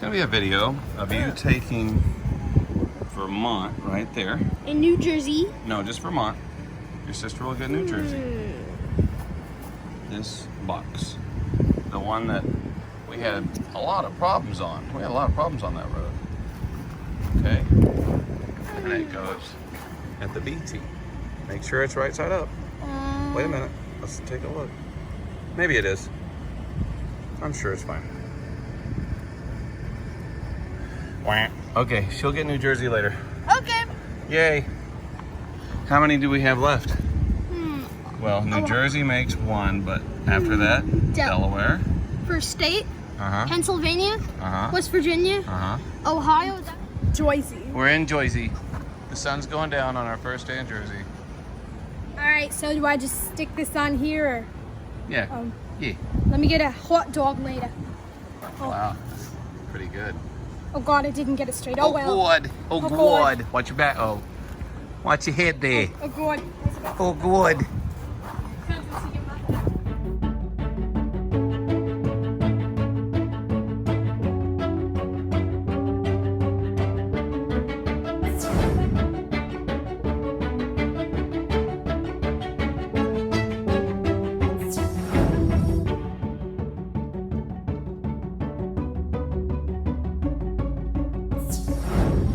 gonna be a video of you taking Vermont right there. In New Jersey. No, just Vermont. Your sister will get New Jersey. This box. The one that we had a lot of problems on. We had a lot of problems on that road. Okay? And it goes at the BT. Make sure it's right side up. Wait a minute. Let's take a look. Maybe it is. I'm sure it's fine. Wah. Okay, she'll get New Jersey later. Okay. Yay. How many do we have left? Well, New Jersey makes one, but after that, Delaware. First state. Uh-huh. Pennsylvania. Uh-huh. West Virginia. Uh-huh. Ohio. Jersey. We're in Jersey. The sun's going down on our first day in Jersey. All right, so do I just stick this on here? Or, Yeah. Yeah. let me get a hot dog later. Oh. Wow. Pretty good. Oh God, I didn't get it straight. Oh well. God. Oh, Oh, God. God. Watch your back. Oh. Watch your head there. Oh God. Oh, God.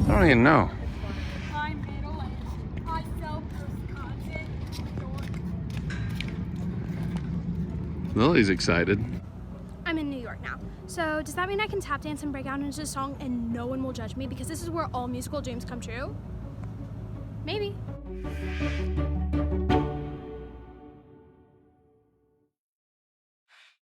I don't even know. I'm middle and I sell Wisconsin. Lily's excited. I'm in New York now. So does that mean I can tap dance and break out into a song and no one will judge me because this is where all musical dreams come true? Maybe.